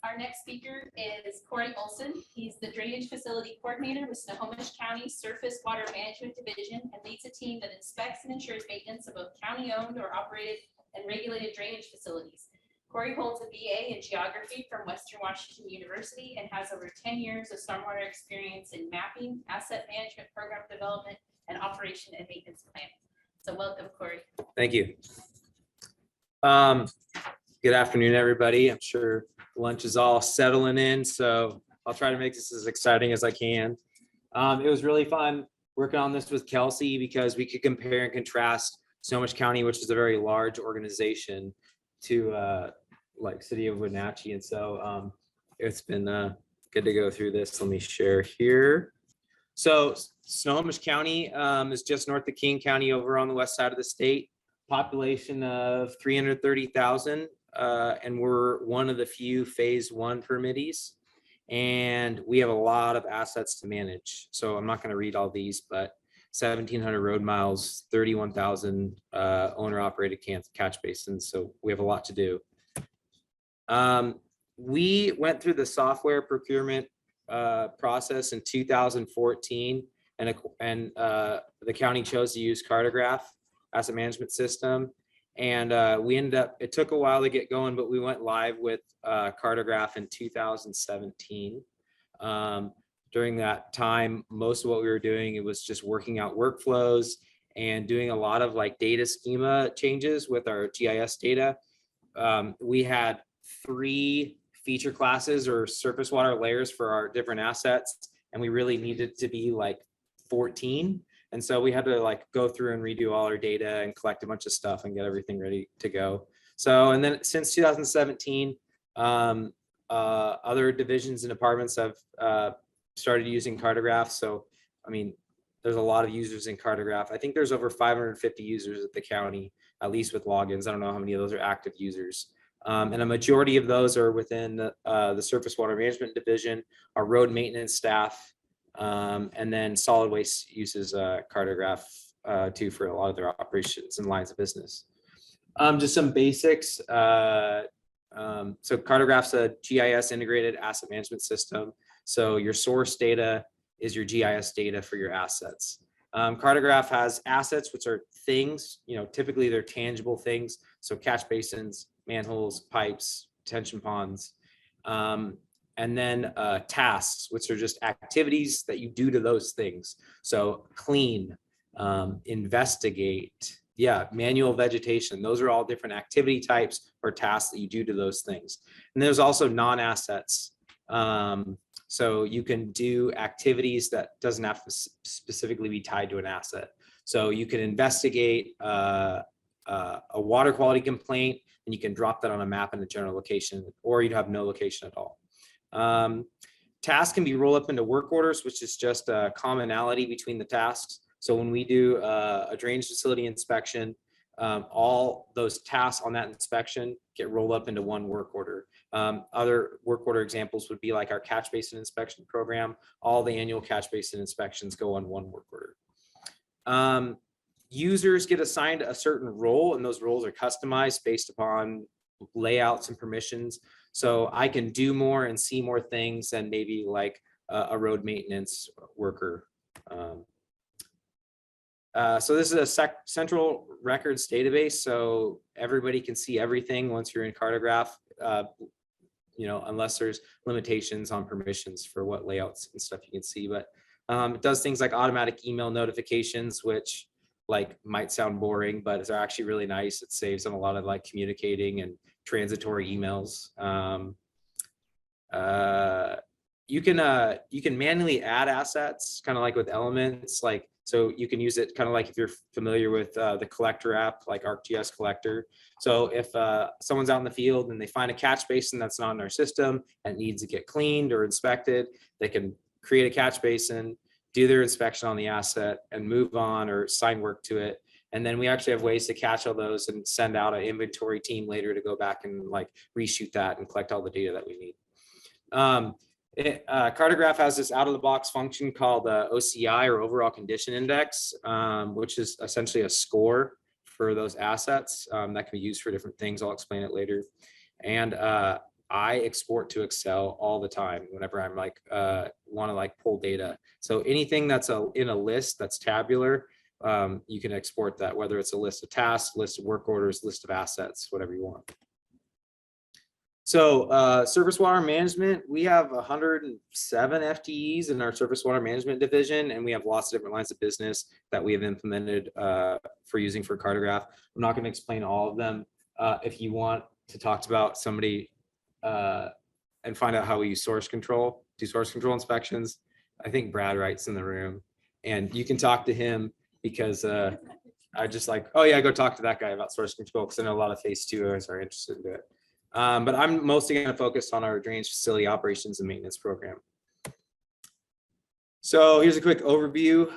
Our next speaker is Cory Olson. He's the Drainage Facility Coordinator with Snohomish County Surface Water Management Division and leads a team that inspects and ensures maintenance of both county-owned or operated and regulated drainage facilities. Cory holds a BA in Geography from Western Washington University and has over 10 years of stormwater experience in mapping, asset management, program development, and operation and maintenance planning. So welcome, Cory. Thank you. Good afternoon, everybody. I'm sure lunch is all settling in, so I'll try to make this as exciting as I can. It was really fun working on this with Kelsey because we could compare and contrast Snohomish County, which is a very large organization, to like City of Wenatchee, and so it's been good to go through this. Let me share here. So Snohomish County is just north of King County over on the west side of the state. Population of 330,000, and we're one of the few phase one permittees, and we have a lot of assets to manage. So I'm not going to read all these, but 1,700 road miles, 31,000 owner operated catch basins. So we have a lot to do. We went through the software procurement process in 2014, and the county chose to use Cartegraph asset management system, and we ended up, it took a while to get going, but we went live with Cartegraph in 2017. During that time, most of what we were doing, it was just working out workflows and doing a lot of like data schema changes with our GIS data. We had 3 feature classes or surface water layers for our different assets, and we really needed to be like 14. And so we had to like go through and redo all our data and collect a bunch of stuff and get everything ready to go. So, and then since 2017, other divisions and departments have started using Cartegraph. So, I mean, there's a lot of users in Cartegraph. I think there's over 550 users at the county, at least with logins. I don't know how many of those are active users. And a majority of those are within the Surface Water Management Division, our road maintenance staff, and then solid waste uses Cartegraph too for a lot of their operations and lines of business. Just some basics. So Cartegraph's a GIS integrated asset management system. So your source data is your GIS data for your assets. Cartegraph has assets, which are things, you know, typically they're tangible things. So catch basins, manholes, pipes, detention ponds, and then tasks, which are just activities that you do to those things. So clean, investigate, manual vegetation. Those are all different activity types or tasks that you do to those things. And there's also non-assets. So you can do activities that doesn't have to specifically be tied to an asset. So you can investigate a water quality complaint, and you can drop that on a map in a general location, or you'd have no location at all. Tasks can be rolled up into work orders, which is just a commonality between the tasks. So when we do a drainage facility inspection, all those tasks on that inspection get rolled up into one work order. Other work order examples would be like our catch basin inspection program. All the annual catch basin inspections go on one work order. Users get assigned a certain role, and those roles are customized based upon layouts and permissions. So I can do more and see more things than maybe like a road maintenance worker. So this is a central records database, so everybody can see everything once you're in Cartegraph, you know, unless there's limitations on permissions for what layouts and stuff you can see. But it does things like automatic email notifications, which like might sound boring, but they're actually really nice. It saves them a lot of like communicating and transitory emails. You can manually add assets, kind of like with elements, like, so you can use it kind of like if you're familiar with the collector app, like ArcGIS Collector. So if someone's out in the field and they find a catch basin that's not in our system and needs to get cleaned or inspected, they can create a catch basin, do their inspection on the asset, and move on or assign work to it. And then we actually have ways to catch all those and send out an inventory team later to go back and like reshoot that and collect all the data that we need. Cartegraph has this out of the box function called OCI, or overall condition index, which is essentially a score for those assets that can be used for different things. I'll explain it later. And I export to Excel all the time whenever I'm like want to like pull data. So anything that's in a list that's tabular, you can export that, whether it's a list of tasks, list of work orders, list of assets, whatever you want. So surface water management, we have 107 FTEs in our surface water management division, and we have lots of different lines of business that we have implemented for using for Cartegraph. I'm not going to explain all of them. If you want to talk about somebody and find out how we use source control, do source control inspections, I think Brad Wright's in the room, and you can talk to him because I just like, oh yeah, go talk to that guy about source control because I know a lot of phase two owners are interested in it. But I'm mostly going to focus on our drainage facility operations and maintenance program. So here's a quick overview,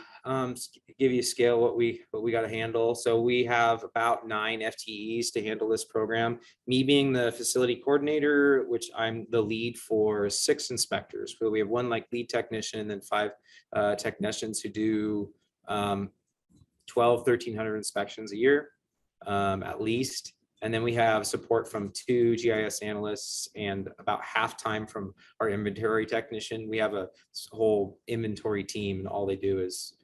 give you a scale what we got to handle. So we have about 9 FTEs to handle this program. Me being the facility coordinator, which I'm the lead for 6 inspectors. So we have 1 like lead technician and then 5 technicians who do 1,300 inspections a year at least. And then we have support from 2 GIS analysts and about half time from our inventory technician. We have a whole inventory team and all they do is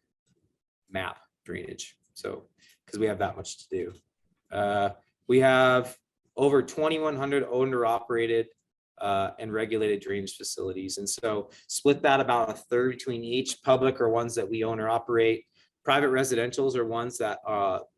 map drainage. So, because we have that much to do. We have over 2,100 owned or operated and regulated drainage facilities. And so split that about a third between each. Public are ones that we own or operate. Private residentials are ones that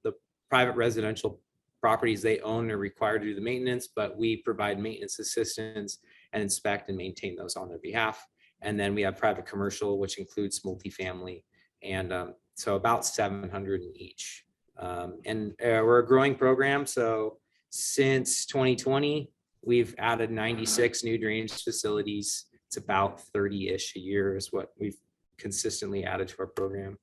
the private residential properties they own are required to do the maintenance, but we provide maintenance assistance and inspect and maintain those on their behalf. And then we have private commercial, which includes multifamily, and so about 700 in each. And we're a growing program. So since 2020, we've added 96 new drainage facilities. It's about 30-ish a year is what we've consistently added to our program.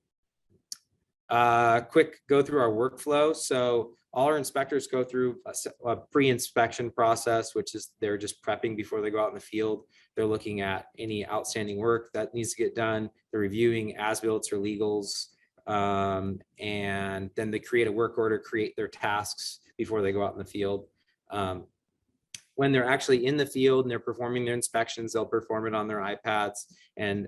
Quick go through our workflow. So all our inspectors go through a pre-inspection process, which is they're just prepping before they go out in the field. They're looking at any outstanding work that needs to get done. They're reviewing as-built or legals, and then they create a work order, create their tasks before they go out in the field. When they're actually in the field and they're performing their inspections, they'll perform it on their iPads and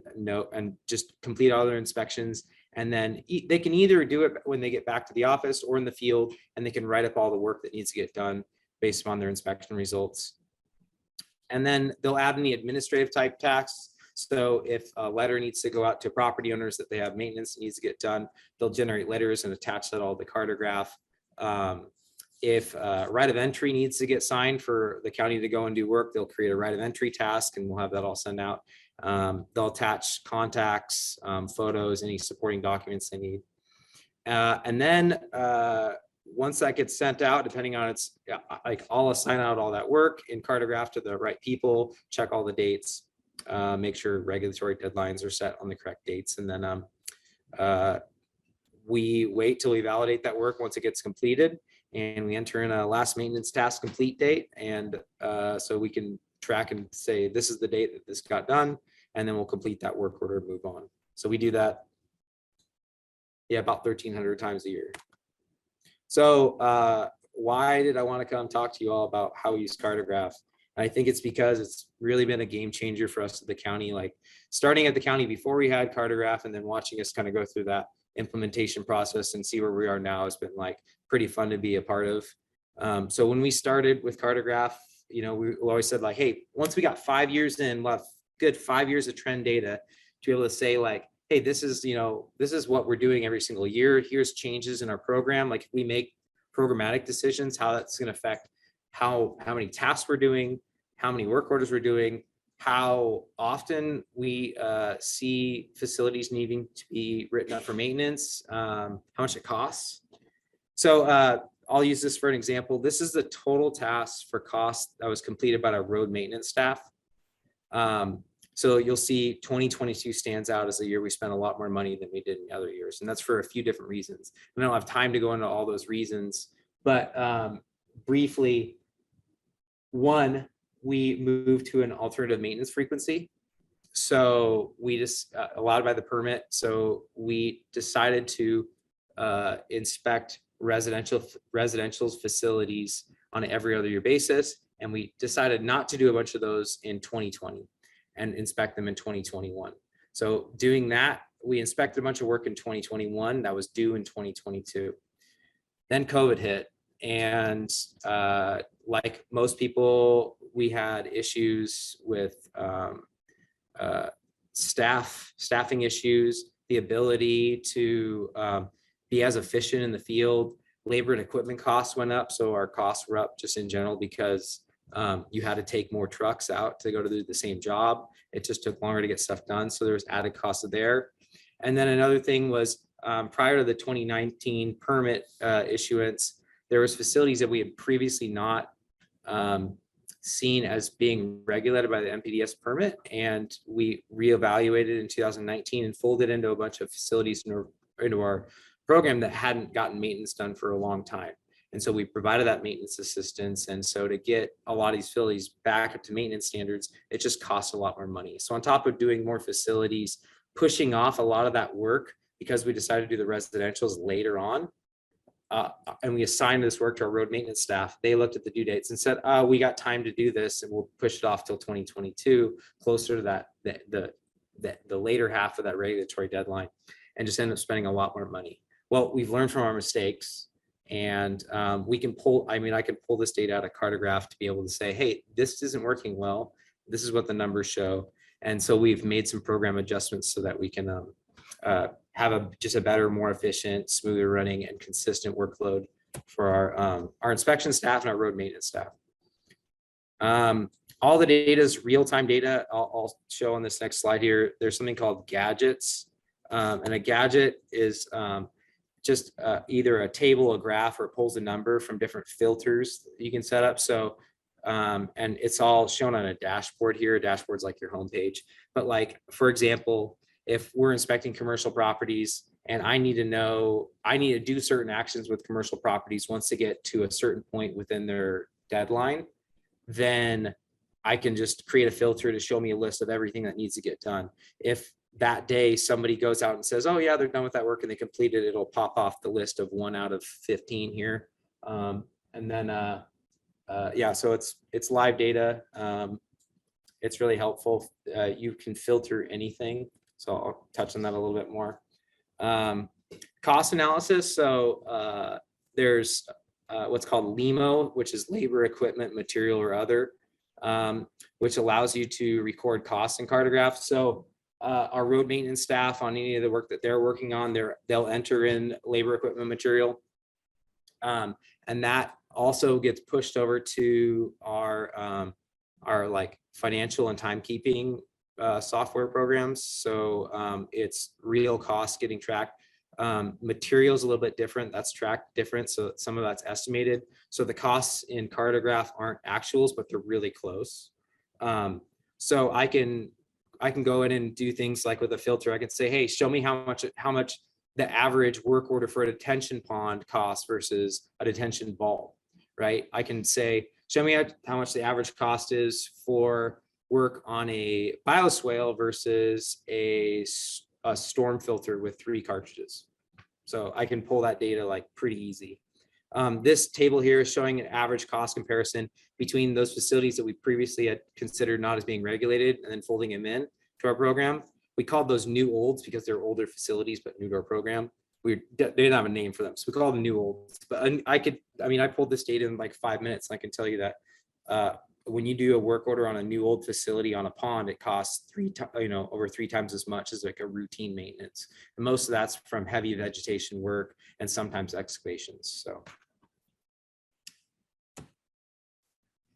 just complete all their inspections. And then they can either do it when they get back to the office or in the field, and they can write up all the work that needs to get done based upon their inspection results. And then they'll add any administrative type tasks. So if a letter needs to go out to property owners that they have maintenance that needs to get done, they'll generate letters and attach that all to Cartegraph. If right of entry needs to get signed for the county to go and do work, they'll create a right of entry task and we'll have that all sent out. They'll attach contacts, photos, any supporting documents they need. And then once that gets sent out, depending on its, like I'll assign out all that work in Cartegraph to the right people, check all the dates, make sure regulatory deadlines are set on the correct dates. And then we wait till we validate that work once it gets completed, and we enter in a last maintenance task complete date. And so we can track and say, this is the date that this got done, and then we'll complete that work order and move on. So we do that, yeah, about 1,300 times a year. So why did I want to come talk to you all about how we use Cartegraph? I think it's because it's really been a game changer for us at the county, like starting at the county before we had Cartegraph and then watching us kind of go through that implementation process and see where we are now has been like pretty fun to be a part of. So when we started with Cartegraph, you know, we always said like, hey, once we got 5 years in, we'll have good 5 years of trend data to be able to say like, hey, this is, you know, this is what we're doing every single year. Here's changes in our program. Like if we make programmatic decisions, how that's going to affect how many tasks we're doing, how many work orders we're doing, how often we see facilities needing to be written up for maintenance, how much it costs. So I'll use this for an example. This is the total task for cost that was completed by our road maintenance staff. So you'll see 2022 stands out as a year we spent a lot more money than we did in other years. And that's for a few different reasons. I don't have time to go into all those reasons, but briefly, one, we moved to an alternative maintenance frequency. So we just allowed by the permit. So we decided to inspect residential facilities on an every other year basis. And we decided not to do a bunch of those in 2020 and inspect them in 2021. So doing that, we inspected a bunch of work in 2021 that was due in 2022. Then COVID hit. And like most people, we had issues with staffing issues, the ability to be as efficient in the field. Labor and equipment costs went up, so our costs were up just in general because you had to take more trucks out to go to do the same job. It just took longer to get stuff done, so there was added costs there. And then another thing was prior to the 2019 permit issuance, there was facilities that we had previously not seen as being regulated by the NPDES permit, and we reevaluated in 2019 and folded into a bunch of facilities into our program that hadn't gotten maintenance done for a long time. And so we provided that maintenance assistance. And so to get a lot of these facilities back up to maintenance standards, it just costs a lot more money. So on top of doing more facilities, pushing off a lot of that work because we decided to do the residentials later on, and we assigned this work to our road maintenance staff. They looked at the due dates and said, we got time to do this and we'll push it off till 2022, closer to that, the later half of that regulatory deadline, and just end up spending a lot more money. Well, we've learned from our mistakes, and we can pull, I can pull this data out of Cartegraph to be able to say, hey, this isn't working well. This is what the numbers show. And so we've made some program adjustments so that we can have just a better, more efficient, smoother running and consistent workload for our inspection staff and our road maintenance staff. All the data is real-time data. I'll show on this next slide here. There's something called gadgets. And a gadget is just either a table, a graph, or pulls a number from different filters that you can set up. So, and it's all shown on a dashboard here. A dashboard's like your homepage. But like, for example, if we're inspecting commercial properties and I need to do certain actions with commercial properties once they get to a certain point within their deadline, then I can just create a filter to show me a list of everything that needs to get done. If that day somebody goes out and says, oh yeah, they're done with that work and they completed it, it'll pop off the list of 1 out of 15 here. And then yeah, so it's live data. It's really helpful. You can filter anything, so I'll touch on that a little bit more. Cost analysis. So there's what's called LEMO, which is labor, equipment, material, or other, which allows you to record costs in Cartegraph. So our road maintenance staff, on any of the work that they're working on, they'll enter in labor, equipment, material, and that also gets pushed over to our like financial and timekeeping software programs. So it's real costs getting tracked. Materials a little bit different, that's tracked different, so some of that's estimated. So the costs in Cartegraph aren't actuals, but they're really close. So I can go in and do things like with a filter. I can say, hey, show me how much the average work order for a detention pond costs versus a detention vault, right? I can say, show me how much the average cost is for work on a bioswale versus a storm filter with 3 cartridges. So I can pull that data like pretty easy. This table here is showing an average cost comparison between those facilities that we previously had considered not as being regulated and then folding them in to our program. We called those new olds because they're older facilities, but new to our program. They didn't have a name for them, so we call them new olds. But I pulled this data in like 5 minutes, and I can tell you that when you do a work order on a new old facility on a pond, it costs over 3 times as much as like a routine maintenance. And most of that's from heavy vegetation work and sometimes excavations. So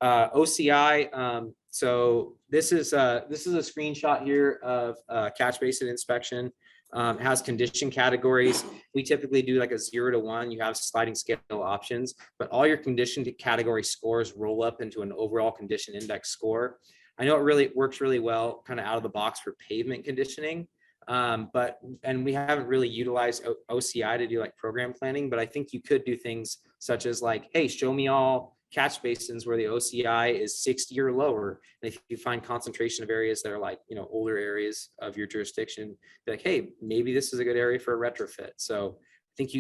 OCI. So this is a screenshot here of catch basin inspection. It has condition categories. We typically do like a 0 to 1. You have sliding scale options, but all your condition category scores roll up into an overall condition index score. I know it really works really well kind of out of the box for pavement conditioning, and we haven't really utilized OCI to do like program planning, but I think you could do things such as like, hey, show me all catch basins where the OCI is 60 or lower. And if you find concentration of areas that are like, older areas of your jurisdiction, be like, hey, maybe this is a good area for a retrofit. So I think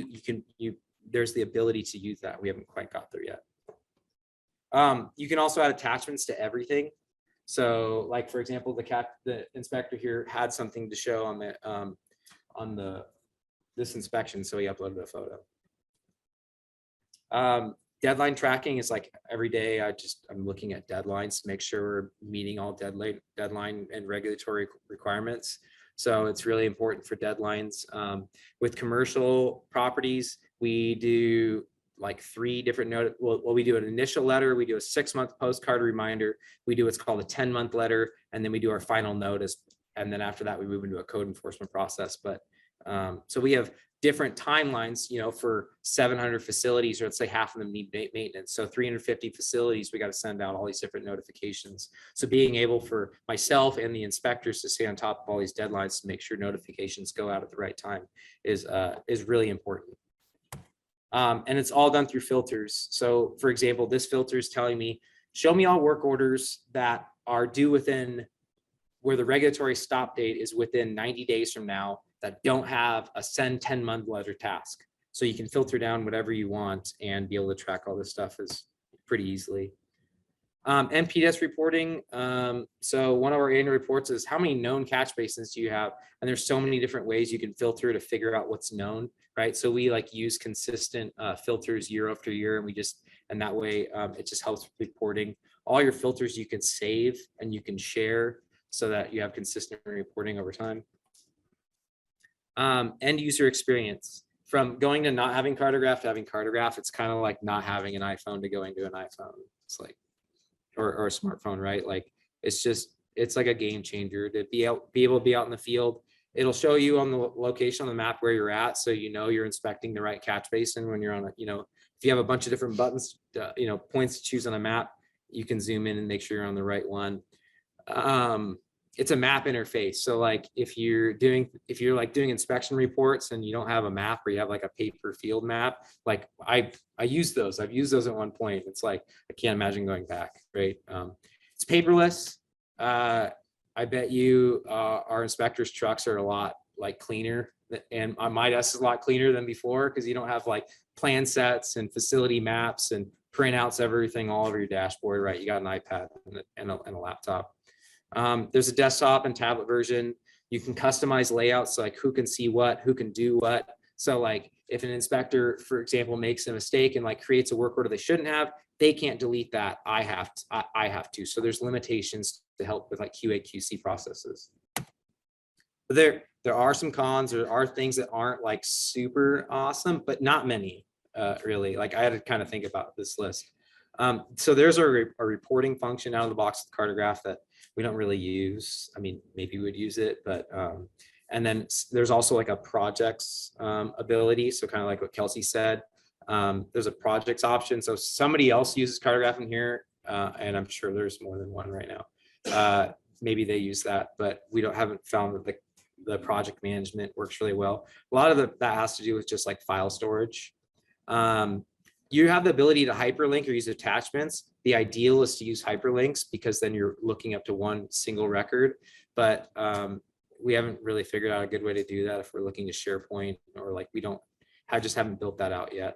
there's the ability to use that. We haven't quite got there yet. You can also add attachments to everything. So like, for example, the inspector here had something to show on this inspection. So he uploaded a photo. Deadline tracking is like every day I'm looking at deadlines to make sure we're meeting all deadline and regulatory requirements. So it's really important for deadlines. With commercial properties, we do like 3 different we do an initial letter, we do a 6-month postcard reminder, we do what's called a 10-month letter, and then we do our final notice. And then after that, we move into a code enforcement process. But so we have different timelines, for 700 facilities, or let's say half of them need maintenance. So 350 facilities, we got to send out all these different notifications. So being able for myself and the inspectors to stay on top of all these deadlines to make sure notifications go out at the right time is really important. And it's all done through filters. So for example, this filter is telling me, show me all work orders that are due within where the regulatory stop date is within 90 days from now that don't have a send 10-month letter task. So you can filter down whatever you want and be able to track all this stuff is pretty easily. NPDES reporting. So one of our annual reports is how many known catch basins do you have? And there's so many different ways you can filter to figure out what's known, right? So we like use consistent filters year after year, and that way it just helps with reporting. All your filters you can save and you can share so that you have consistent reporting over time. End user experience. From going to not having Cartegraph to having Cartegraph, it's kind of like not having an iPhone to going to an iPhone. It's like, or a smartphone, right? Like it's like a game changer to be able to be out in the field. It'll show you on the location on the map where you're at, so you're inspecting the right catch basin when you're on if you have a bunch of different buttons, points to choose on a map, you can zoom in and make sure you're on the right one. It's a map interface. So like if you're doing inspection reports and you don't have a map, or you have like a paper field map, like I use those. I've used those at one point. It's like, I can't imagine going back, right? It's paperless. I bet you our inspectors' trucks are a lot like cleaner, and my desk is a lot cleaner than before because you don't have like plan sets and facility maps and printouts, everything all over your dashboard, right? You got an iPad and a laptop. There's a desktop and tablet version. You can customize layouts, like who can see what, who can do what. So like if an inspector, for example, makes a mistake and like creates a work order they shouldn't have, they can't delete that. I have to. So there's limitations to help with like QA QC processes. But there are some cons. There are things that aren't like super awesome, but not many really. Like I had to kind of think about this list. So there's a reporting function out of the box with Cartegraph that we don't really use. I mean, maybe we would use it, but and then there's also like a projects ability. So kind of like what Kelsey said, there's a projects option. So somebody else uses Cartegraph in here, and I'm sure there's more than one right now. Maybe they use that, but haven't found that the project management works really well. A lot of that has to do with just like file storage. You have the ability to hyperlink or use attachments. The ideal is to use hyperlinks because then you're looking up to one single record, but we haven't really figured out a good way to do that if we're looking to SharePoint, or like just haven't built that out yet.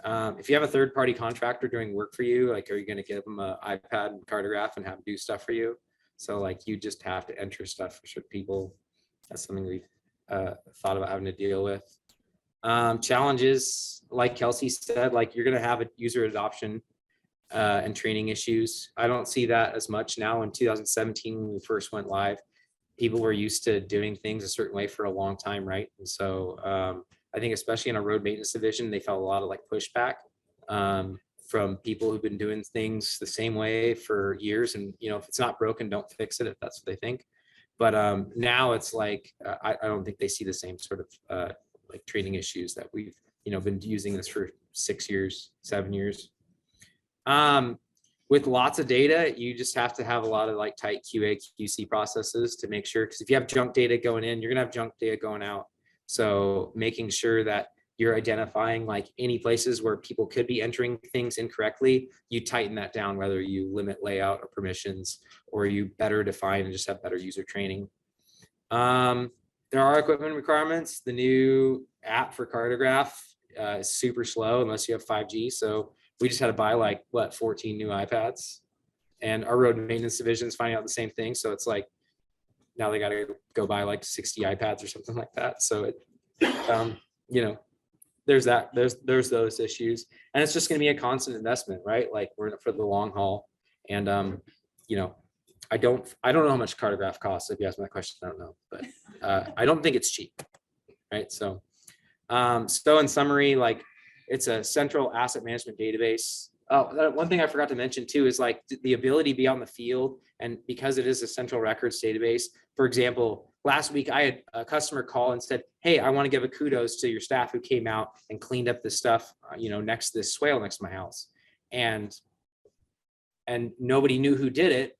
If you have a third-party contractor doing work for you, like, are you going to give them an iPad and Cartegraph and have them do stuff for you? So like you just have to enter stuff for people. That's something we've thought about having to deal with. Challenges, like Kelsey said, like you're going to have a user adoption and training issues. I don't see that as much now. In 2017, when we first went live, people were used to doing things a certain way for a long time, right? And so I think especially in a road maintenance division, they felt a lot of like pushback from people who've been doing things the same way for years. And if it's not broken, don't fix it, if that's what they think. But now it's like I don't think they see the same sort of like training issues that we've been using this for 6 years, 7 years. With lots of data, you just have to have a lot of like tight QA QC processes to make sure, because if you have junk data going in, you're gonna have junk data going out. So making sure that you're identifying like any places where people could be entering things incorrectly, you tighten that down, whether you limit layout or permissions, or you better define and just have better user training. There are equipment requirements. The new app for Cartegraph is super slow unless you have 5G. So we just had to buy like, what, 14 new iPads. And our road maintenance division's finding out the same thing. So it's like, now they got to go buy like 60 iPads or something like that. So it, you know, there's those issues, and it's just going to be a constant investment, right? Like we're in it for the long haul. And, you know, I don't know how much Cartegraph costs. If you ask me that question, I don't know, but I don't think it's cheap. Right. So, so in summary, like it's a central asset management database. Oh, one thing I forgot to mention too is like the ability to be on the field, and because it is a central records database. For example, last week I had a customer call and said, "Hey, I want to give a kudos to your staff who came out and cleaned up this stuff, you know, next to this swale next to my house," and nobody knew who did it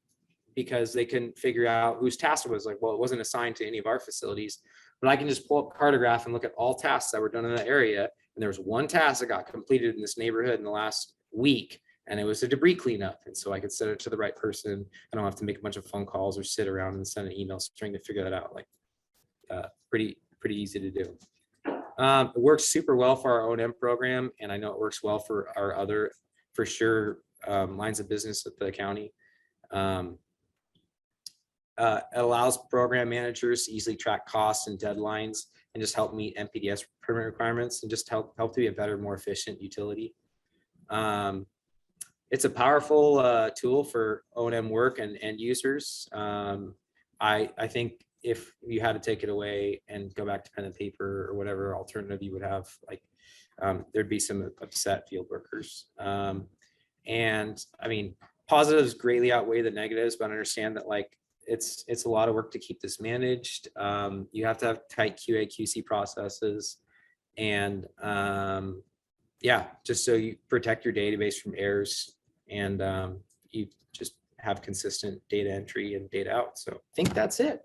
because they couldn't figure out whose task it was. Like, well, it wasn't assigned to any of our facilities, but I can just pull up Cartegraph and look at all tasks that were done in that area. And there was one task that got completed in this neighborhood in the last week, and it was a debris cleanup. And so I could send it to the right person. I don't have to make a bunch of phone calls or sit around and send an email trying to figure that out. Like pretty easy to do. It works super well for our O&M program, and I know it works well for our other, for sure, lines of business at the county. It allows program managers to easily track costs and deadlines and just help meet NPDES permit requirements and just help to be a better, more efficient utility. It's a powerful tool for O&M work and end users. I think if you had to take it away and go back to pen and paper or whatever alternative you would have, like there'd be some upset field workers. And I mean, positives greatly outweigh the negatives, but understand that like it's a lot of work to keep this managed. You have to have tight QA/QC processes, and yeah, just so you protect your database from errors, and you just have consistent data entry and data out. So I think that's it.